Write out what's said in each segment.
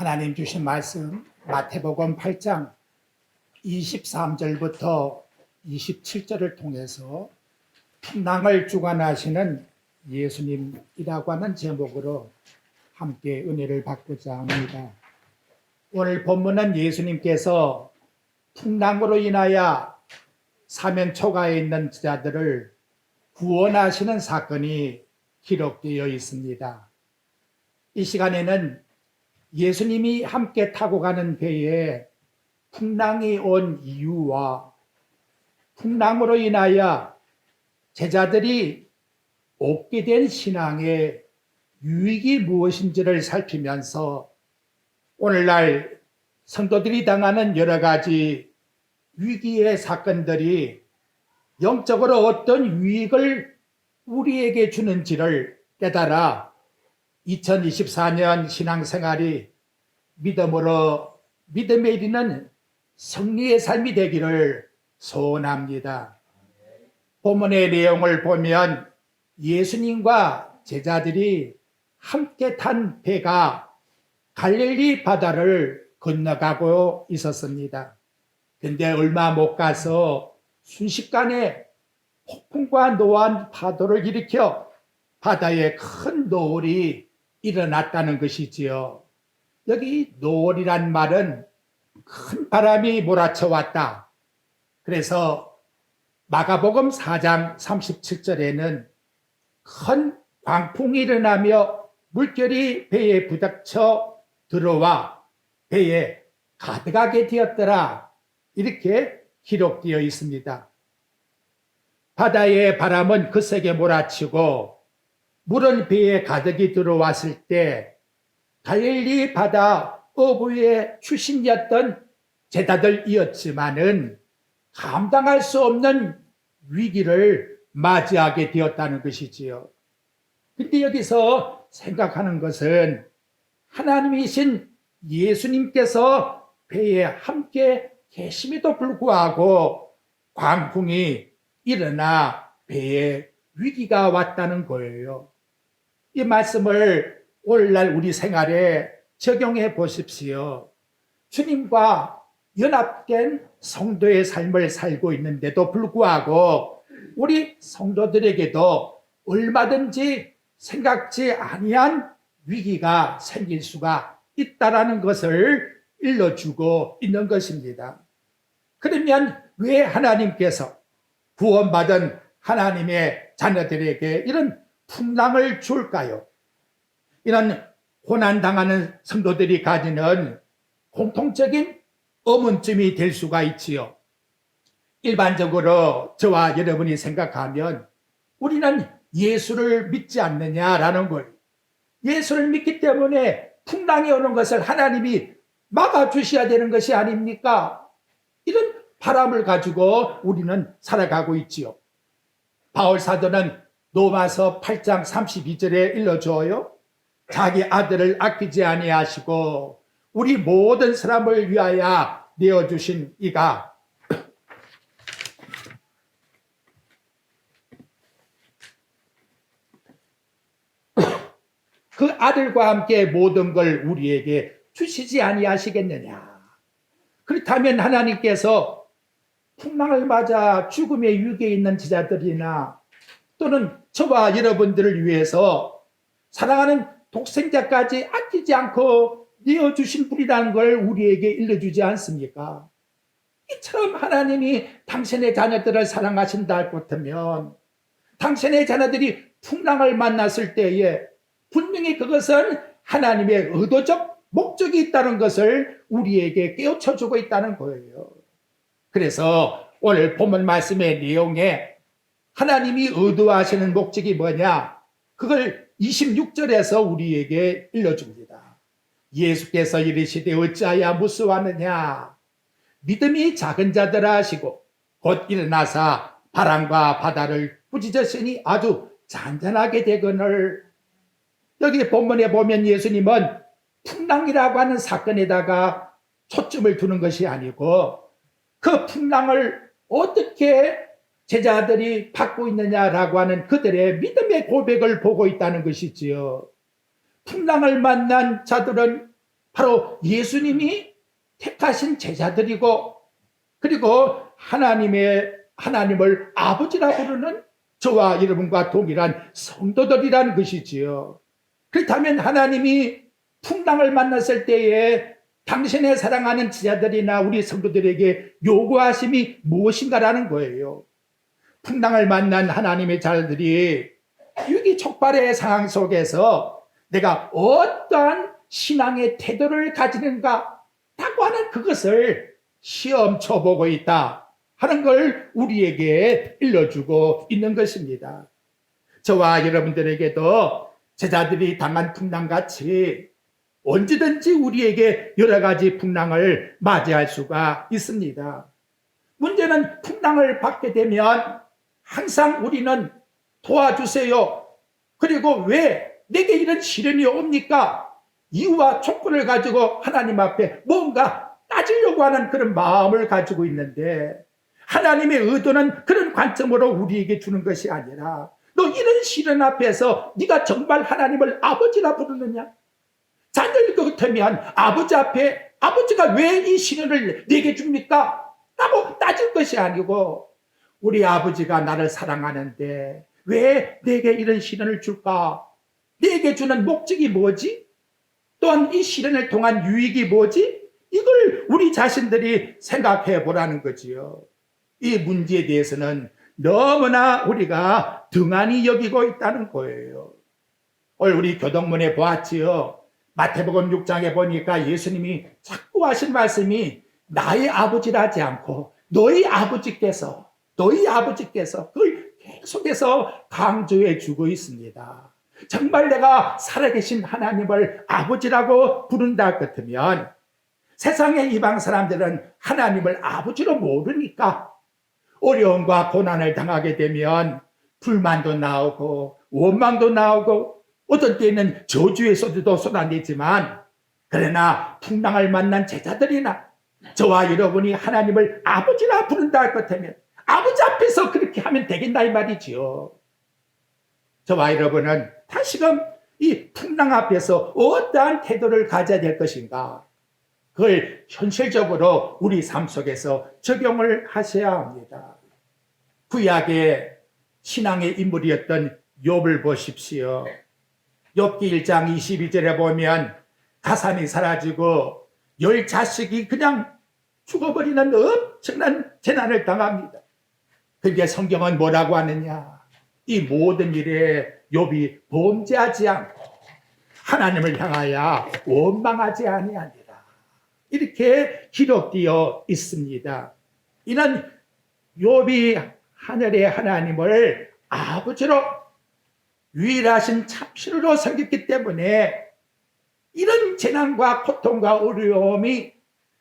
하나님 주신 말씀 마태복음 8장 23절부터 27절을 통해서 풍랑을 주관하시는 예수님이라고 하는 제목으로 함께 은혜를 받고자 합니다. 오늘 본문은 예수님께서 풍랑으로 인하여 사면초가에 있는 자들을 구원하시는 사건이 기록되어 있습니다. 이 시간에는 예수님이 함께 타고 가는 배에 풍랑이 온 이유와 풍랑으로 인하여 제자들이 얻게 된 신앙의 유익이 무엇인지를 살피면서 오늘날 성도들이 당하는 여러 가지 위기의 사건들이 영적으로 어떤 유익을 우리에게 주는지를 깨달아 2024년 신앙생활이 믿음에 이르는 승리의 삶이 되기를 소원합니다. 본문의 내용을 보면 예수님과 제자들이 함께 탄 배가 갈릴리 바다를 건너가고 있었습니다. 근데 얼마 못 가서 순식간에 폭풍과 노한 파도를 일으켜 바다에 큰 노을이 일어났다는 것이지요. 여기 노을이란 말은 큰 바람이 몰아쳐 왔다. 그래서 마가복음 4장 37절에는 큰 광풍이 일어나며 물결이 배에 부닥쳐 들어와 배에 가득하게 되었더라. 이렇게 기록되어 있습니다. 바다의 바람은 거세게 몰아치고 물은 배에 가득히 들어왔을 때 갈릴리 바다 어부의 출신이었던 제자들이었지만은 감당할 수 없는 위기를 맞이하게 되었다는 것이지요. 근데 여기서 생각하는 것은 하나님이신 예수님께서 배에 함께 계심에도 불구하고 광풍이 일어나 배에 위기가 왔다는 거예요. 이 말씀을 오늘날 우리 생활에 적용해 보십시오. 주님과 연합된 성도의 삶을 살고 있는데도 불구하고 우리 성도들에게도 얼마든지 생각지 아니한 위기가 생길 수가 있다라는 것을 일러주고 있는 것입니다. 그러면 왜 하나님께서 구원받은 하나님의 자녀들에게 이런 풍랑을 줄까요? 이런 고난당하는 성도들이 가지는 공통적인 의문점이 될 수가 있지요. 일반적으로 저와 여러분이 생각하면 우리는 예수를 믿지 않느냐라는 거예요. 예수를 믿기 때문에 풍랑이 오는 것을 하나님이 막아주셔야 되는 것이 아닙니까? 이런 바람을 가지고 우리는 살아가고 있지요. 바울 사도는 로마서 8장 32절에 일러줘요. 자기 아들을 아끼지 아니하시고 우리 모든 사람을 위하여 내어주신 이가 그 아들과 함께 모든 걸 우리에게 주시지 아니하시겠느냐. 그렇다면 하나님께서 풍랑을 맞아 죽음의 위기에 있는 제자들이나 또는 저와 여러분들을 위해서 사랑하는 독생자까지 아끼지 않고 내어주신 분이라는 걸 우리에게 일러주지 않습니까? 이처럼 하나님이 당신의 자녀들을 사랑하신다 할 것 같으면 당신의 자녀들이 풍랑을 만났을 때에 분명히 그것은 하나님의 의도적 목적이 있다는 것을 우리에게 깨우쳐주고 있다는 거예요. 그래서 오늘 본문 말씀의 내용에 하나님이 의도하시는 목적이 뭐냐? 그걸 26절에서 우리에게 일러줍니다. 예수께서 이르시되 어찌하여 무수하느냐? 믿음이 작은 자들아 하시고 곧 일어나사 바람과 바다를 부짖으시니 아주 잔잔하게 되거늘. 여기 본문에 보면 예수님은 풍랑이라고 하는 사건에다가 초점을 두는 것이 아니고 그 풍랑을 어떻게 제자들이 받고 있느냐라고 하는 그들의 믿음의 고백을 보고 있다는 것이지요. 풍랑을 만난 자들은 바로 예수님이 택하신 제자들이고, 그리고 하나님을 아버지라 부르는 저와 여러분과 동일한 성도들이라는 것이지요. 그렇다면 하나님이 풍랑을 만났을 때에 당신의 사랑하는 제자들이나 우리 성도들에게 요구하심이 무엇인가라는 거예요. 풍랑을 만난 하나님의 자들이 위기촉발의 상황 속에서 내가 어떠한 신앙의 태도를 가지는가 라고 하는 그것을 시험 쳐보고 있다 하는 걸 우리에게 일러주고 있는 것입니다. 저와 여러분들에게도 제자들이 당한 풍랑같이 언제든지 우리에게 여러 가지 풍랑을 맞이할 수가 있습니다. 문제는 풍랑을 받게 되면 항상 우리는 도와주세요, 그리고 왜 내게 이런 시련이 옵니까? 이유와 촉구를 가지고 하나님 앞에 뭔가 따지려고 하는 그런 마음을 가지고 있는데, 하나님의 의도는 그런 관점으로 우리에게 주는 것이 아니라, 너 이런 시련 앞에서 네가 정말 하나님을 아버지라 부르느냐? 자녀일 것 같으면 아버지 앞에 아버지가 왜 이 시련을 내게 줍니까? 라고 따질 것이 아니고, 우리 아버지가 나를 사랑하는데 왜 내게 이런 시련을 줄까? 내게 주는 목적이 뭐지? 또한 이 시련을 통한 유익이 뭐지? 이걸 우리 자신들이 생각해 보라는 거지요. 이 문제에 대해서는 너무나 우리가 등한히 여기고 있다는 거예요. 오늘 우리 교동문에 보았지요. 마태복음 6장에 보니까 예수님이 자꾸 하신 말씀이 나의 아버지라 하지 않고 너희 아버지께서 그걸 계속해서 강조해 주고 있습니다. 정말 내가 살아계신 하나님을 아버지라고 부른다 같으면 세상의 이방 사람들은 하나님을 아버지로 모르니까 어려움과 고난을 당하게 되면 불만도 나오고 원망도 나오고 어떤 때는 저주의 소리도 쏟아내지만, 그러나 풍랑을 만난 제자들이나 저와 여러분이 하나님을 아버지라 부른다 할 것 같으면 아버지 앞에서 그렇게 하면 되겠나 이 말이지요. 저와 여러분은 다시금 이 풍랑 앞에서 어떠한 태도를 가져야 될 것인가, 그걸 현실적으로 우리 삶 속에서 적용을 하셔야 합니다. 구약의 신앙의 인물이었던 욥을 보십시오. 욥기 1장 22절에 보면 가산이 사라지고 10 자식이 그냥 죽어버리는 엄청난 재난을 당합니다. 그게 성경은 뭐라고 하느냐? 이 모든 일에 욥이 범죄하지 않고 하나님을 향하여 원망하지 아니하니라, 이렇게 기록되어 있습니다. 이는 욥이 하늘의 하나님을 아버지로 유일하신 참신으로 섬겼기 때문에 이런 재난과 고통과 어려움이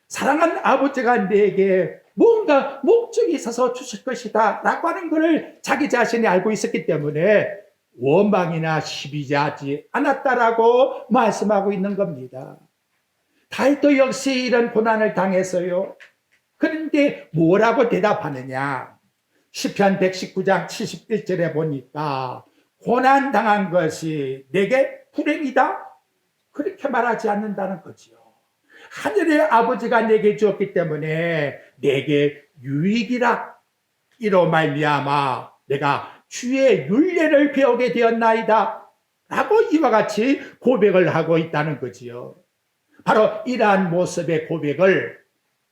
사랑하는 아버지가 내게 뭔가 목적이 있어서 주실 것이다 라고 하는 것을 자기 자신이 알고 있었기 때문에 원망이나 시비하지 않았다라고 말씀하고 있는 겁니다. 다윗도 역시 이런 고난을 당했어요. 그런데 뭐라고 대답하느냐? 시편 119장 71절에 보니까 고난 당한 것이 내게 불행이다, 그렇게 말하지 않는다는 거지요. 하늘의 아버지가 내게 주었기 때문에 내게 유익이라, 이로 말미암아 내가 주의 율례를 배우게 되었나이다 라고 이와 같이 고백을 하고 있다는 거지요. 바로 이러한 모습의 고백을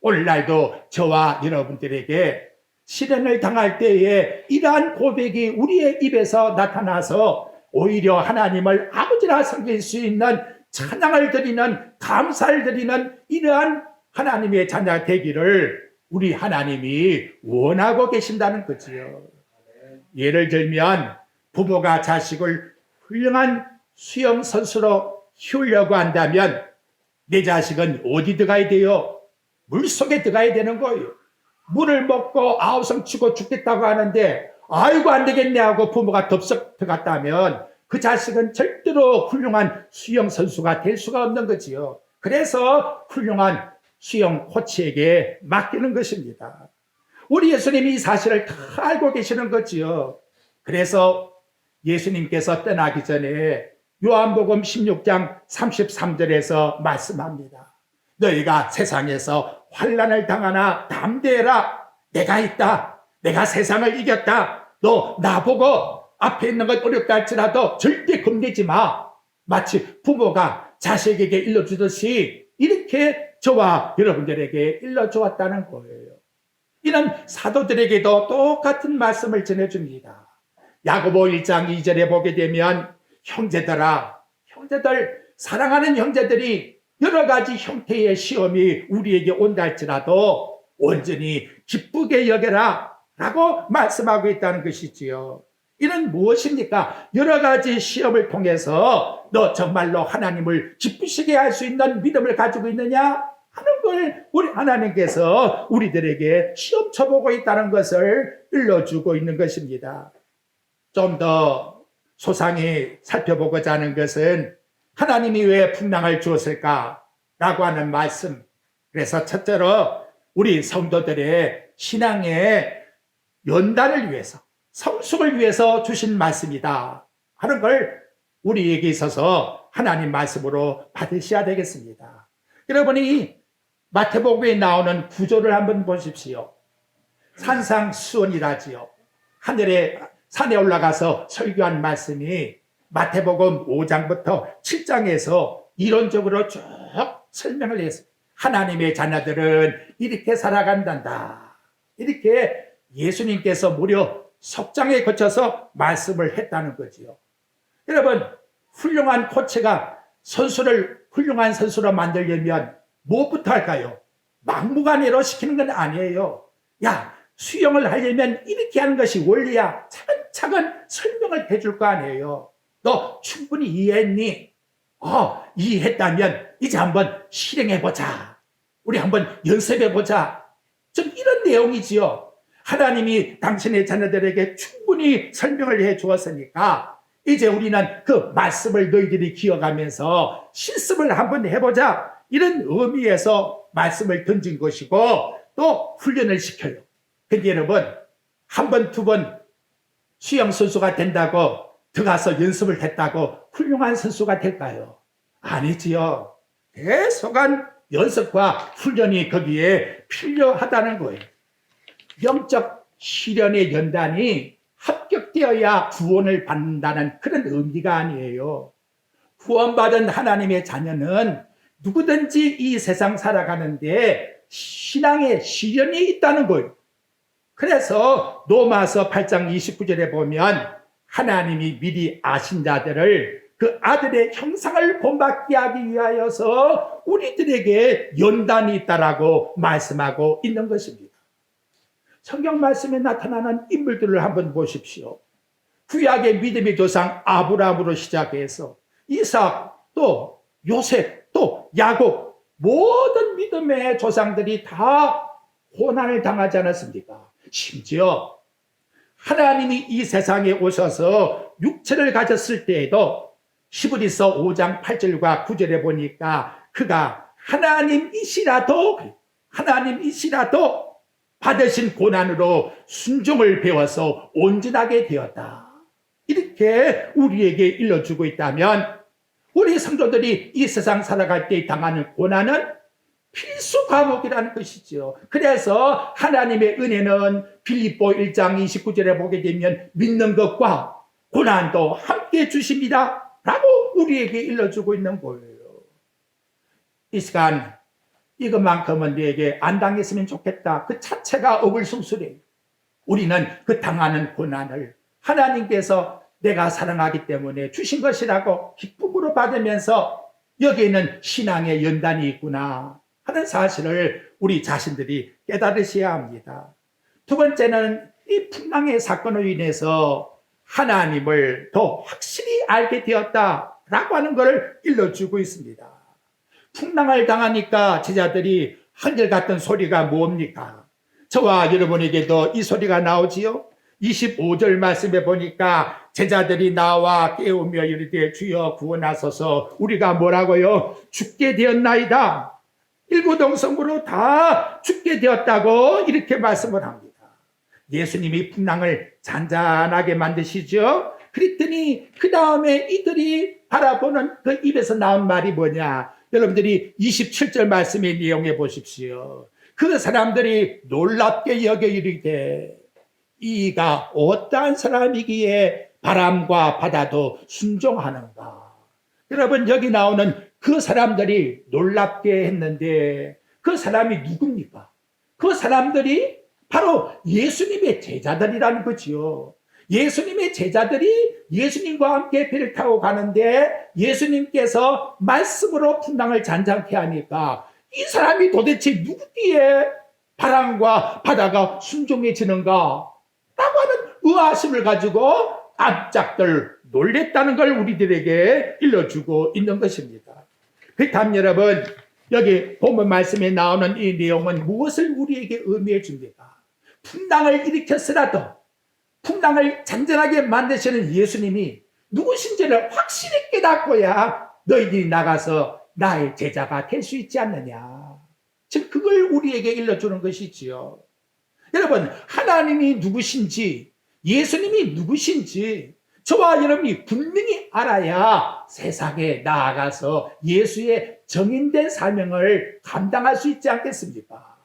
오늘날도 저와 여러분들에게 시련을 당할 때에 이러한 고백이 우리의 입에서 나타나서 오히려 하나님을 아버지라 섬길 수 있는 찬양을 드리는, 감사를 드리는 이러한 하나님의 자녀 되기를 우리 하나님이 원하고 계신다는 거지요. 예를 들면 부모가 자식을 훌륭한 수영 선수로 키우려고 한다면 내 자식은 어디 들어가야 돼요? 물속에 들어가야 되는 거예요. 물을 먹고 아우성 치고 죽겠다고 하는데 아이고 안 되겠네 하고 부모가 덥석 들어갔다면 그 자식은 절대로 훌륭한 수영 선수가 될 수가 없는 거지요. 그래서 훌륭한 수영 코치에게 맡기는 것입니다. 우리 예수님이 이 사실을 다 알고 계시는 거지요. 그래서 예수님께서 떠나기 전에 요한복음 16장 33절에서 말씀합니다. 너희가 세상에서 환난을 당하나 담대해라. 내가 있다. 내가 세상을 이겼다. 너 나보고 앞에 있는 것 어렵다 할지라도 절대 겁내지 마. 마치 부모가 자식에게 일러주듯이 이렇게 저와 여러분들에게 일러주었다는 거예요. 이는 사도들에게도 똑같은 말씀을 전해줍니다. 야고보 1장 2절에 보게 되면 형제들아, 형제들, 사랑하는 형제들이 여러 가지 형태의 시험이 우리에게 온다 할지라도 온전히 기쁘게 여겨라 라고 말씀하고 있다는 것이지요. 이는 무엇입니까? 여러 가지 시험을 통해서 너 정말로 하나님을 기쁘시게 할 수 있는 믿음을 가지고 있느냐 하는 걸 우리 하나님께서 우리들에게 시험 쳐보고 있다는 것을 일러주고 있는 것입니다. 좀 더 소상히 살펴보고자 하는 것은 하나님이 왜 풍랑을 주었을까라고 하는 말씀. 그래서 첫째로 우리 성도들의 신앙의 연단을 위해서, 성숙을 위해서 주신 말씀이다 하는 걸 우리에게 있어서 하나님 말씀으로 받으셔야 되겠습니다. 여러분이 마태복음에 나오는 구조를 한번 보십시오. 산상수훈이라지요. 산에 올라가서 설교한 말씀이 마태복음 5장부터 7장에서 이론적으로 쭉 설명을 했어요. 하나님의 자녀들은 이렇게 살아간단다. 이렇게 예수님께서 무려 석장에 거쳐서 말씀을 했다는 거지요. 여러분, 훌륭한 코치가 선수를 훌륭한 선수로 만들려면 무엇부터 할까요? 막무가내로 시키는 건 아니에요. 야, 수영을 하려면 이렇게 하는 것이 원리야. 차근차근 설명을 해줄 거 아니에요. 너 충분히 이해했니? 이해했다면 이제 한번 실행해보자. 우리 한번 연습해보자. 좀 이런 내용이지요. 하나님이 당신의 자녀들에게 충분히 설명을 해 주었으니까 이제 우리는 그 말씀을 너희들이 기억하면서 실습을 한번 해보자. 이런 의미에서 말씀을 던진 것이고 또 훈련을 시켜요. 근데 여러분, 한 번, 두 번 수영 선수가 된다고 들어가서 연습을 했다고 훌륭한 선수가 될까요? 아니지요. 계속한 연습과 훈련이 거기에 필요하다는 거예요. 영적 시련의 연단이 합격되어야 구원을 받는다는 그런 의미가 아니에요. 구원받은 하나님의 자녀는 누구든지 이 세상 살아가는데 신앙의 시련이 있다는 거예요. 그래서 로마서 8장 29절에 보면 하나님이 미리 아신 자들을 그 아들의 형상을 본받게 하기 위하여서 우리들에게 연단이 있다라고 말씀하고 있는 것입니다. 성경 말씀에 나타나는 인물들을 한번 보십시오. 구약의 믿음의 조상 아브라함으로 시작해서 이삭, 또 요셉, 또 야곱, 모든 믿음의 조상들이 다 고난을 당하지 않았습니까? 심지어 하나님이 이 세상에 오셔서 육체를 가졌을 때에도 히브리서 5장 8절과 9절에 보니까 그가 하나님이시라도 받으신 고난으로 순종을 배워서 온전하게 되었다. 이렇게 우리에게 일러주고 있다면 우리 성도들이 이 세상 살아갈 때 당하는 고난은 필수 과목이라는 것이죠. 그래서 하나님의 은혜는 빌립보 1장 29절에 보게 되면 믿는 것과 고난도 함께 주십니다 라고 우리에게 일러주고 있는 거예요. 이 시간 이것만큼은 너에게 안 당했으면 좋겠다. 그 자체가 어불성설이에요. 우리는 그 당하는 고난을 하나님께서 내가 사랑하기 때문에 주신 것이라고 기쁨으로 받으면서 여기에는 신앙의 연단이 있구나 하는 사실을 우리 자신들이 깨달으셔야 합니다. 두 번째는 이 풍랑의 사건으로 인해서 하나님을 더 확실히 알게 되었다라고 하는 것을 일러주고 있습니다. 풍랑을 당하니까 제자들이 한결같은 소리가 뭡니까? 저와 여러분에게도 이 소리가 나오지요. 25절 말씀에 보니까 제자들이 나와 깨우며 이르되 주여 구원하소서. 우리가 뭐라고요? 죽게 되었나이다. 일구동성으로 다 죽게 되었다고 이렇게 말씀을 합니다. 예수님이 풍랑을 잔잔하게 만드시죠. 그랬더니 그 다음에 이들이 바라보는 그 입에서 나온 말이 뭐냐? 여러분들이 27절 말씀의 내용해 보십시오. 그 사람들이 놀랍게 여겨 이르되 이가 어떠한 사람이기에 바람과 바다도 순종하는가? 여러분, 여기 나오는 그 사람들이 놀랍게 했는데 그 사람이 누굽니까? 그 사람들이 바로 예수님의 제자들이라는 거지요. 예수님의 제자들이 예수님과 함께 배를 타고 가는데 예수님께서 말씀으로 풍랑을 잔잔케 하니까 이 사람이 도대체 누구기에 바람과 바다가 순종해지는가? 라고 하는 의아심을 가지고 깜짝들 놀랬다는 걸 우리들에게 일러주고 있는 것입니다. 그렇다면 여러분, 여기 본문 말씀에 나오는 이 내용은 무엇을 우리에게 의미해 줍니까? 풍랑을 일으켰으라도 풍랑을 잔잔하게 만드시는 예수님이 누구신지를 확실히 깨닫고야 너희들이 나가서 나의 제자가 될 수 있지 않느냐. 즉 그걸 우리에게 일러주는 것이지요. 여러분, 하나님이 누구신지, 예수님이 누구신지 저와 여러분이 분명히 알아야 세상에 나아가서 예수의 정인된 사명을 감당할 수 있지 않겠습니까?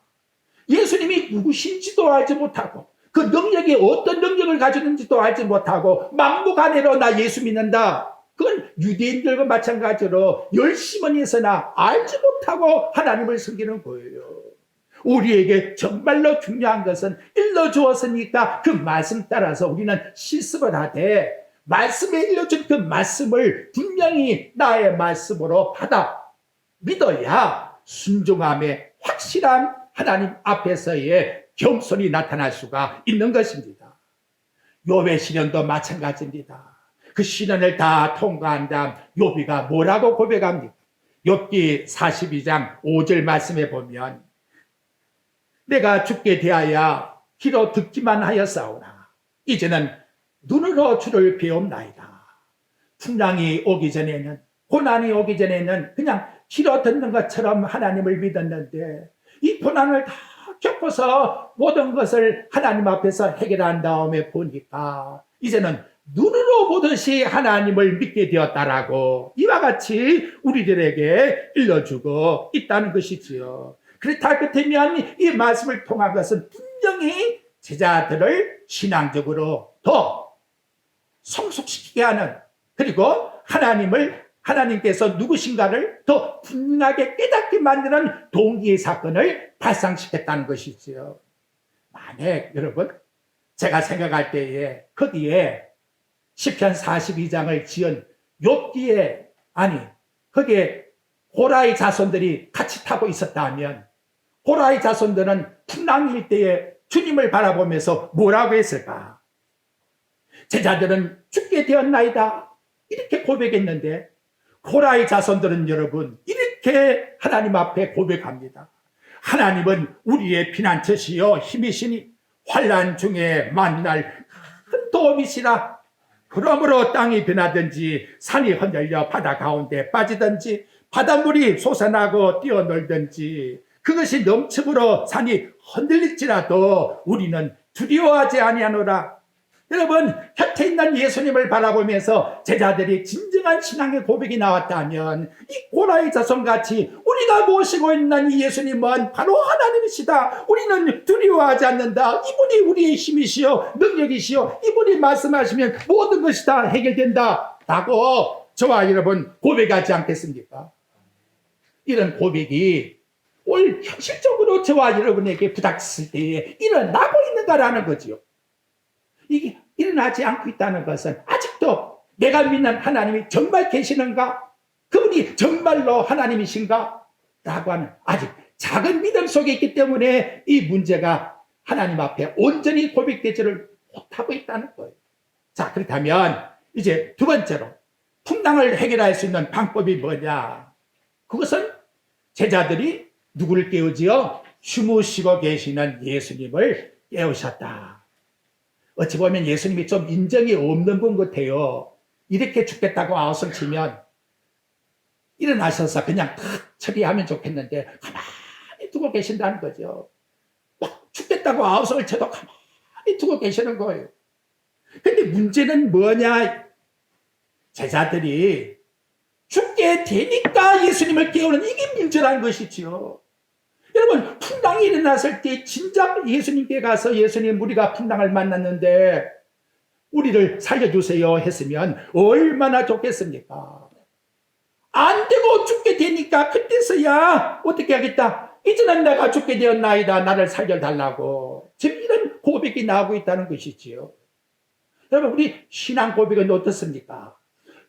예수님이 누구신지도 알지 못하고 그 능력이 어떤 능력을 가지는지도 알지 못하고 막무가내로 나 예수 믿는다. 그건 유대인들과 마찬가지로 열심은 있으나 알지 못하고 하나님을 섬기는 거예요. 우리에게 정말로 중요한 것은 일러주었으니까 그 말씀 따라서 우리는 실습을 하되 말씀에 일러준 그 말씀을 분명히 나의 말씀으로 받아 믿어야 순종함의 확실한 하나님 앞에서의 겸손이 나타날 수가 있는 것입니다. 욥의 시련도 마찬가지입니다. 그 시련을 다 통과한 다음 욥이가 뭐라고 고백합니까? 욥기 42장 5절 말씀에 보면 내가 죽게 대하여 귀로 듣기만 하였사오나 이제는 눈으로 주를 배움나이다. 풍랑이 오기 전에는, 고난이 오기 전에는 그냥 귀로 듣는 것처럼 하나님을 믿었는데 이 고난을 다 겪어서 모든 것을 하나님 앞에서 해결한 다음에 보니까 이제는 눈으로 보듯이 하나님을 믿게 되었다라고 이와 같이 우리들에게 일러주고 있다는 것이지요. 그렇다 그렇다면 이 말씀을 통한 것은 분명히 제자들을 신앙적으로 더 성숙시키게 하는, 그리고 하나님께서 누구신가를 더 분명하게 깨닫게 만드는 동기의 사건을 발생시켰다는 것이지요. 만약 여러분, 제가 생각할 때에 거기에 시편 42장을 지은 욥기에 거기에 고라의 자손들이 같이 타고 있었다면 고라의 자손들은 풍랑일 때에 주님을 바라보면서 뭐라고 했을까? 제자들은 죽게 되었나이다 이렇게 고백했는데 고라의 자손들은 여러분 이렇게 하나님 앞에 고백합니다. 하나님은 우리의 피난처시요 힘이시니 환난 중에 만날 큰 도움이시라. 그러므로 땅이 변하든지 산이 흔들려 바다 가운데 빠지든지 바닷물이 솟아나고 뛰어놀든지 그것이 넘침으로 산이 흔들릴지라도 우리는 두려워하지 아니하노라. 여러분, 곁에 있는 예수님을 바라보면서 제자들이 진정한 신앙의 고백이 나왔다면 이 고라의 자손같이 우리가 모시고 있는 이 예수님은 바로 하나님이시다. 우리는 두려워하지 않는다. 이분이 우리의 힘이시요 능력이시요 이분이 말씀하시면 모든 것이 다 해결된다 라고 저와 여러분 고백하지 않겠습니까? 이런 고백이 오늘 현실적으로 저와 여러분에게 부닥쳤을 때에 일어나고 있는가라는 거지요. 이게 일어나지 않고 있다는 것은 아직도 내가 믿는 하나님이 정말 계시는가? 그분이 정말로 하나님이신가? 라고 하는 아직 작은 믿음 속에 있기 때문에 이 문제가 하나님 앞에 온전히 고백되지를 못하고 있다는 거예요. 자, 그렇다면 이제 두 번째로 풍랑을 해결할 수 있는 방법이 뭐냐? 그것은 제자들이 누구를 깨우지요? 주무시고 계시는 예수님을 깨우셨다. 어찌 보면 예수님이 좀 인정이 없는 분 같아요. 이렇게 죽겠다고 아웃을 치면 일어나셔서 그냥 탁 처리하면 좋겠는데 가만히 두고 계신다는 거죠. 막 죽겠다고 아웃을 쳐도 가만히 두고 계시는 거예요. 근데 문제는 뭐냐? 제자들이 죽게 되니까 예수님을 깨우는 이게 문제라는 것이지요. 여러분, 풍랑이 일어났을 때 진작 예수님께 가서 예수님, 우리가 풍랑을 만났는데 우리를 살려주세요 했으면 얼마나 좋겠습니까? 안 되고 죽게 되니까 그때서야 어떻게 하겠다. 이제는 내가 죽게 되었나이다. 나를 살려달라고. 지금 이런 고백이 나오고 있다는 것이지요. 여러분, 우리 신앙 고백은 어떻습니까?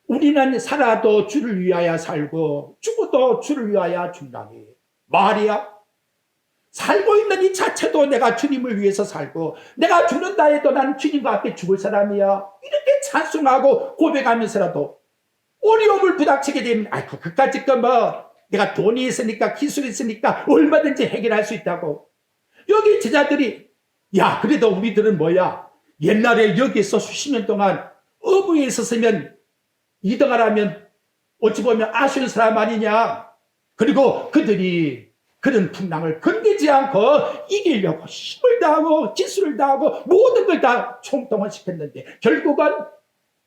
우리는 살아도 주를 위하여 살고 죽어도 주를 위하여 죽나니 말이야. 살고 있는 이 자체도 내가 주님을 위해서 살고 내가 죽는다 해도 나는 주님과 함께 죽을 사람이야. 이렇게 찬송하고 고백하면서라도 어려움을 부닥치게 되면 그까짓 뭐 내가 돈이 있으니까 기술이 있으니까 얼마든지 해결할 수 있다고. 여기 제자들이 야 그래도 우리들은 뭐야 옛날에 여기서 수십 년 동안 어부에 있었으면 이등하라면 어찌 보면 아쉬운 사람 아니냐. 그리고 그들이 그런 풍랑을 건드지 않고 이기려고 힘을 다하고 기술을 다하고 모든 걸 다 총동원시켰는데 결국은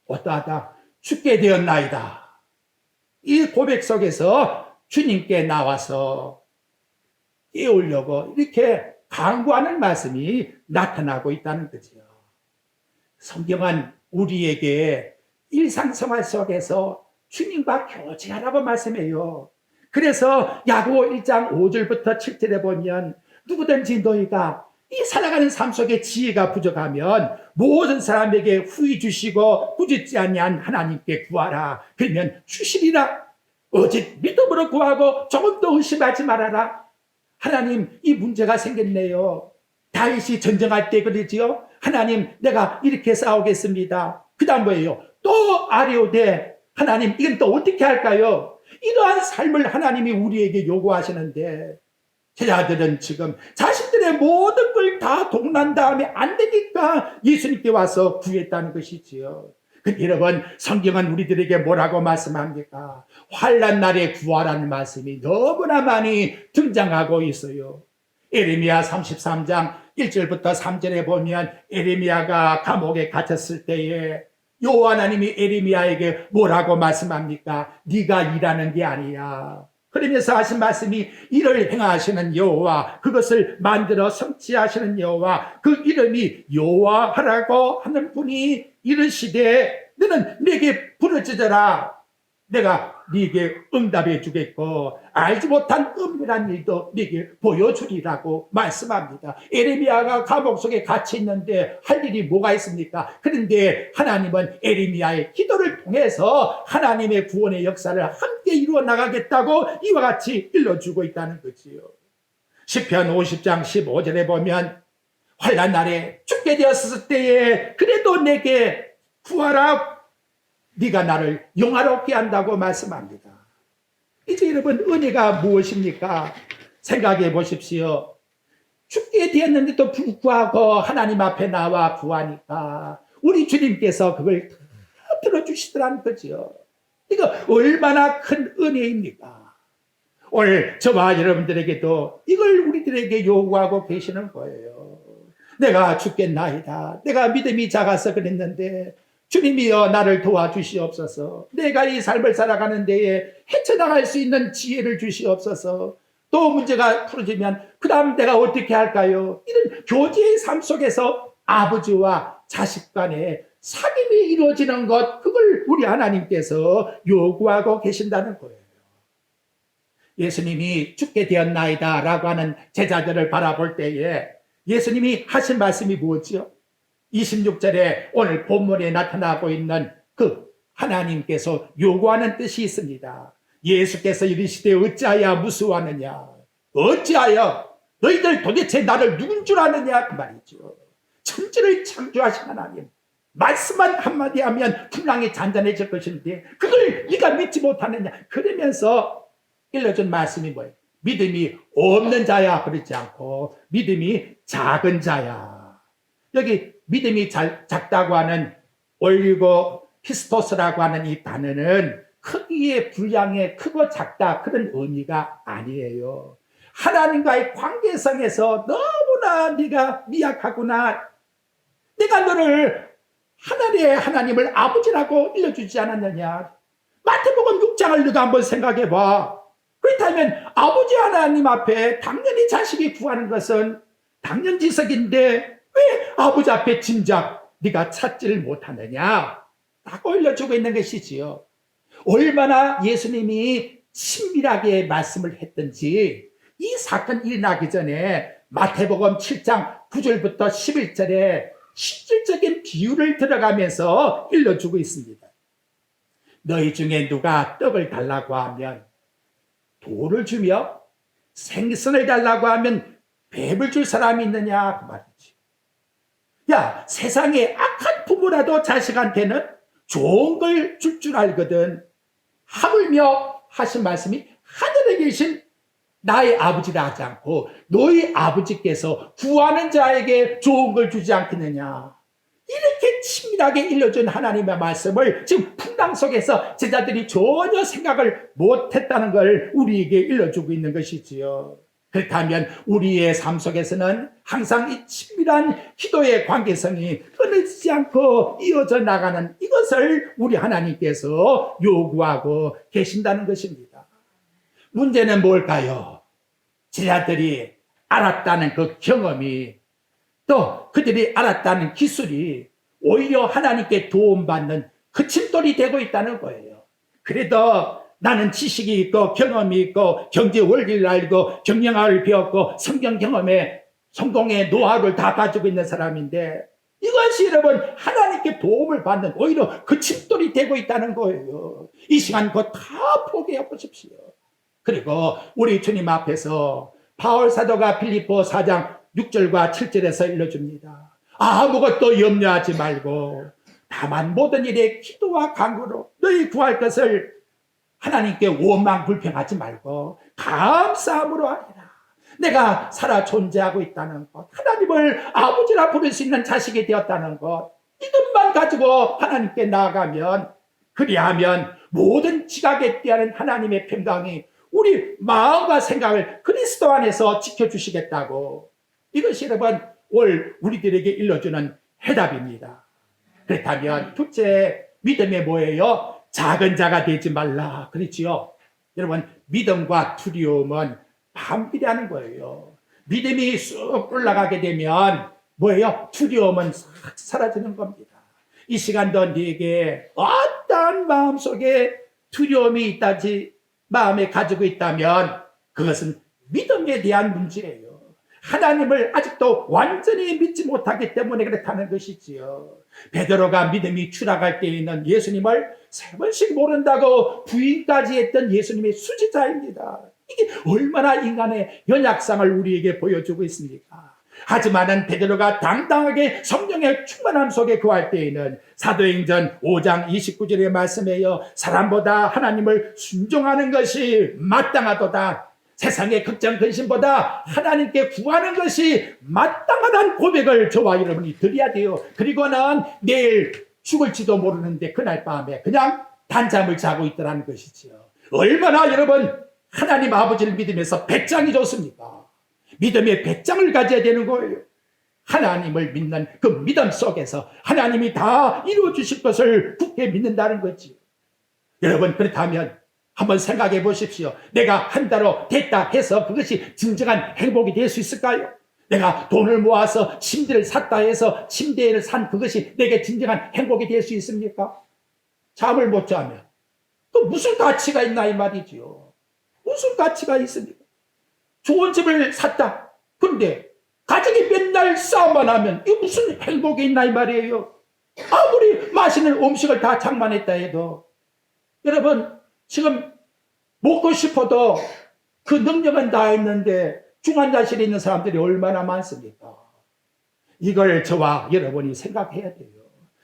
어떠하다 죽게 되었나이다. 이 고백 속에서 주님께 나와서 깨우려고 이렇게 강구하는 말씀이 나타나고 있다는 거죠. 성경은 우리에게 일상생활 속에서 주님과 교제하라고 말씀해요. 그래서 야고보 1장 5절부터 7절에 보면 누구든지 너희가 이 살아가는 삶 속에 지혜가 부족하면 모든 사람에게 후히 주시고 꾸짖지 아니한 하나님께 구하라. 그러면 주시리라. 오직 믿음으로 구하고 조금도 의심하지 말아라. 하나님 이 문제가 생겼네요. 다윗이 전쟁할 때 그러지요. 하나님 내가 이렇게 싸우겠습니다. 그 다음 뭐예요? 또 아뢰오되 하나님 이건 또 어떻게 할까요? 이러한 삶을 하나님이 우리에게 요구하시는데 제자들은 지금 자신들의 모든 걸 다 동난 다음에 안 되니까 예수님께 와서 구했다는 것이지요. 여러분 성경은 우리들에게 뭐라고 말씀합니까? 환난 날에 구하라는 말씀이 너무나 많이 등장하고 있어요. 에레미야 33장 1절부터 3절에 보면 에레미야가 감옥에 갇혔을 때에 여호와 하나님이 에레미야에게 뭐라고 말씀합니까? 네가 일하는 게 아니야. 그러면서 하신 말씀이 이를 행하시는 여호와, 그것을 만들어 성취하시는 여호와, 그 이름이 여호와라고 하는 분이 이르시되 너는 내게 부르짖어라. 내가 네게 응답해 주겠고 알지 못한 은밀한 일도 네게 보여주리라고 말씀합니다. 에레미야가 감옥 속에 갇혀 있는데 할 일이 뭐가 있습니까? 그런데 하나님은 에레미야의 기도를 통해서 하나님의 구원의 역사를 함께 이루어 나가겠다고 이와 같이 일러주고 있다는 거지요. 시편 50장 15절에 보면 환난 날에 죽게 되었을 때에 그래도 내게 구하라. 네가 나를 영화롭게 한다고 말씀합니다. 이제 여러분 은혜가 무엇입니까? 생각해 보십시오. 죽게 되었는데도 불구하고 하나님 앞에 나와 구하니까 우리 주님께서 그걸 다 들어주시더라는 거죠. 이거 얼마나 큰 은혜입니까? 오늘 저와 여러분들에게도 이걸 우리들에게 요구하고 계시는 거예요. 내가 죽겠나이다. 내가 믿음이 작아서 그랬는데 주님이여 나를 도와주시옵소서. 내가 이 삶을 살아가는 데에 헤쳐나갈 수 있는 지혜를 주시옵소서. 또 문제가 풀어지면 그 다음 내가 어떻게 할까요? 이런 교제의 삶 속에서 아버지와 자식 간의 사귐이 이루어지는 것, 그걸 우리 하나님께서 요구하고 계신다는 거예요. 예수님이 죽게 되었나이다 라고 하는 제자들을 바라볼 때에 예수님이 하신 말씀이 무엇이요? 26절에 오늘 본문에 나타나고 있는 그 하나님께서 요구하는 뜻이 있습니다. 예수께서 이르시되 어찌하여 무수하느냐? 어찌하여 너희들 도대체 나를 누군 줄 아느냐? 그 말이죠. 천지를 창조하신 하나님, 말씀만 한마디 하면 풍랑이 잔잔해질 것인데 그걸 네가 믿지 못하느냐? 그러면서 일러준 말씀이 뭐예요? 믿음이 없는 자야 그러지 않고 믿음이 작은 자야. 여기 믿음이 작다고 하는 올리고 피스토스라고 하는 이 단어는 크기의 분량에 크고 작다 그런 의미가 아니에요. 하나님과의 관계성에서 너무나 네가 미약하구나. 내가 너를 하늘의 하나님을 아버지라고 일러주지 않았느냐? 마태복음 6장을 너가 한번 생각해봐. 그렇다면 아버지 하나님 앞에 당연히 자식이 구하는 것은 당연지석인데 왜 아버지 앞에 진작 네가 찾지를 못하느냐? 라고 일러주고 있는 것이지요. 얼마나 예수님이 친밀하게 말씀을 했든지 이 사건 일어나기 전에 마태복음 7장 9절부터 11절에 실질적인 비유를 들어가면서 일러주고 있습니다. 너희 중에 누가 떡을 달라고 하면 돌을 주며 생선을 달라고 하면 뱀을 줄 사람이 있느냐 그 말이지. 야, 세상에 악한 부모라도 자식한테는 좋은 걸 줄 알거든. 하물며 하신 말씀이 하늘에 계신 나의 아버지라 하지 않고 너희 아버지께서 구하는 자에게 좋은 걸 주지 않겠느냐. 이렇게 친밀하게 일러준 하나님의 말씀을 지금 풍랑 속에서 제자들이 전혀 생각을 못했다는 걸 우리에게 일러주고 있는 것이지요. 그렇다면 우리의 삶 속에서는 항상 이 친밀한 기도의 관계성이 끊어지지 않고 이어져 나가는 이것을 우리 하나님께서 요구하고 계신다는 것입니다. 문제는 뭘까요? 제자들이 알았다는 그 경험이 또 그들이 알았다는 기술이 오히려 하나님께 도움받는 그 침돌이 되고 있다는 거예요. 그래도 나는 지식이 있고 경험이 있고 경제 원리를 알고 경영학을 배웠고 성경 경험에 성공의 노하우를 다 가지고 있는 사람인데 이것이 여러분 하나님께 도움을 받는 오히려 그 침돌이 되고 있다는 거예요. 이 시간 그거 다 포기해 보십시오. 그리고 우리 주님 앞에서 바울 사도가 빌립보 4장 6절과 7절에서 일러줍니다. 아무것도 염려하지 말고 다만 모든 일에 기도와 간구로 너희 구할 것을 하나님께 원망 불평하지 말고 감사함으로 하리라. 내가 살아 존재하고 있다는 것, 하나님을 아버지라 부를 수 있는 자식이 되었다는 것, 이것만 가지고 하나님께 나아가면 그리하면 모든 지각에 대한 하나님의 평강이 우리 마음과 생각을 그리스도 안에서 지켜주시겠다고. 이것이 여러분 올 우리들에게 일러주는 해답입니다. 그렇다면 둘째 믿음이 뭐예요? 작은 자가 되지 말라 그랬지요. 여러분 믿음과 두려움은 반비례하는 거예요. 믿음이 쑥 올라가게 되면 뭐예요? 두려움은 싹 사라지는 겁니다. 이 시간도 네게 어떤 마음속에 두려움이 있다지 마음에 가지고 있다면 그것은 믿음에 대한 문제예요. 하나님을 아직도 완전히 믿지 못하기 때문에 그렇다는 것이지요. 베드로가 믿음이 추락할 때에는 예수님을 3번씩 모른다고 부인까지 했던 예수님의 수지자입니다. 이게 얼마나 인간의 연약성을 우리에게 보여주고 있습니까? 하지만은 베드로가 당당하게 성령의 충만함 속에 거할 때에는 사도행전 5장 29절의 말씀에요. 사람보다 하나님을 순종하는 것이 마땅하도다. 세상의 걱정 근심보다 하나님께 구하는 것이 마땅하다는 고백을 저와 여러분이 드려야 돼요. 그리고는 내일 죽을지도 모르는데 그날 밤에 그냥 단잠을 자고 있더라는 것이지요. 얼마나 여러분 하나님 아버지를 믿으면서 배짱이 좋습니까? 믿음의 배짱을 가져야 되는 거예요. 하나님을 믿는 그 믿음 속에서 하나님이 다 이루어 주실 것을 굳게 믿는다는 거지. 여러분 그렇다면 한번 생각해 보십시오. 내가 한 달로 됐다 해서 그것이 진정한 행복이 될 수 있을까요? 내가 돈을 모아서 침대를 샀다 해서 침대를 산 그것이 내게 진정한 행복이 될 수 있습니까? 잠을 못 자면 또 무슨 가치가 있나 이 말이지요. 무슨 가치가 있습니까? 좋은 집을 샀다. 그런데 가족이 맨날 싸움만 하면 이게 무슨 행복이 있나 이 말이에요. 아무리 맛있는 음식을 다 장만했다 해도 여러분 지금 먹고 싶어도 그 능력은 다 있는데 중환자실에 있는 사람들이 얼마나 많습니까? 이걸 저와 여러분이 생각해야 돼요.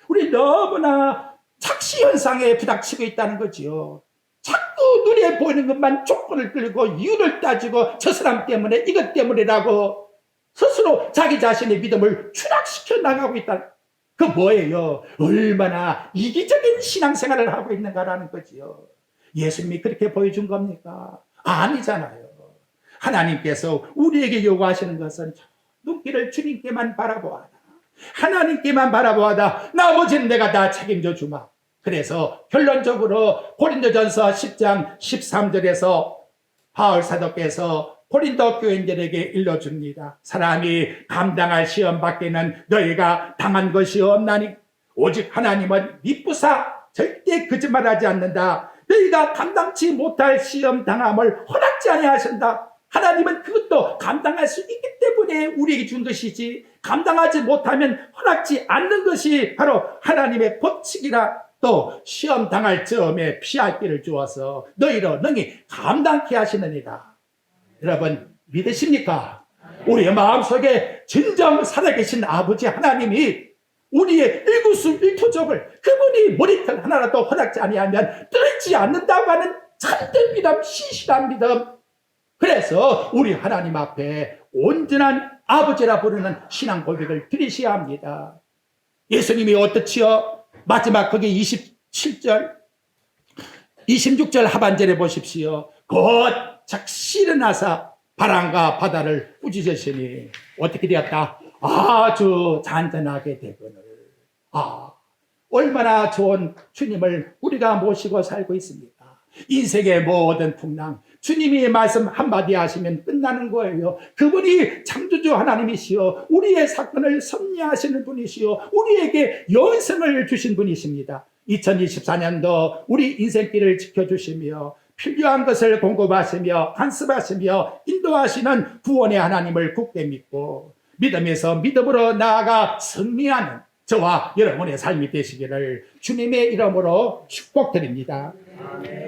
우리 너무나 착시현상에 부닥치고 있다는 거지요. 자꾸 눈에 보이는 것만 조건을 끌고 이유를 따지고 저 사람 때문에 이것 때문이라고 스스로 자기 자신의 믿음을 추락시켜 나가고 있다. 그 뭐예요? 얼마나 이기적인 신앙생활을 하고 있는가라는 거지요. 예수님이 그렇게 보여준 겁니까? 아니잖아요. 하나님께서 우리에게 요구하시는 것은 눈길을 주님께만 바라보아라. 하나님께만 바라보아다 나머지는 내가 다 책임져 주마. 그래서 결론적으로 고린도전서 10장 13절에서 바울 사도께서 고린도 교인들에게 일러줍니다. 사람이 감당할 시험 밖에는 너희가 당한 것이 없나니 오직 하나님은 미쁘사 절대 거짓말하지 않는다. 너희가 감당치 못할 시험 당함을 허락지 아니하신다. 하나님은 그것도 감당할 수 있기 때문에 우리에게 준 것이지, 감당하지 못하면 허락지 않는 것이 바로 하나님의 법칙이라. 또 시험 당할 즈음에 피할 길을 주어서 너희로 능히 감당케 하시느니라. 여러분 믿으십니까? 우리의 마음속에 진정 살아계신 아버지 하나님이 우리의 일구수일투족을 그분이 머리털 하나라도 허락지 아니하면 떨지 않는다고 하는 참된 믿음, 신실한 믿음. 그래서 우리 하나님 앞에 온전한 아버지라 부르는 신앙 고백을 드리셔야 합니다. 예수님이 어떻지요? 마지막 거기 27절 26절 하반절에 보십시오. 곧 즉시 일어나사 바람과 바다를 꾸짖으시니 어떻게 되었다? 아주 잔잔하게 되거늘. 얼마나 좋은 주님을 우리가 모시고 살고 있습니다. 인생의 모든 풍랑, 주님이 말씀 한마디 하시면 끝나는 거예요. 그분이 창조주 하나님이시여 우리의 사건을 섭리하시는 분이시여 우리에게 영생을 주신 분이십니다. 2024년도 우리 인생길을 지켜주시며 필요한 것을 공급하시며 간섭하시며 인도하시는 구원의 하나님을 굳게 믿고 믿음에서 믿음으로 나아가 승리하는 저와 여러분의 삶이 되시기를 주님의 이름으로 축복드립니다.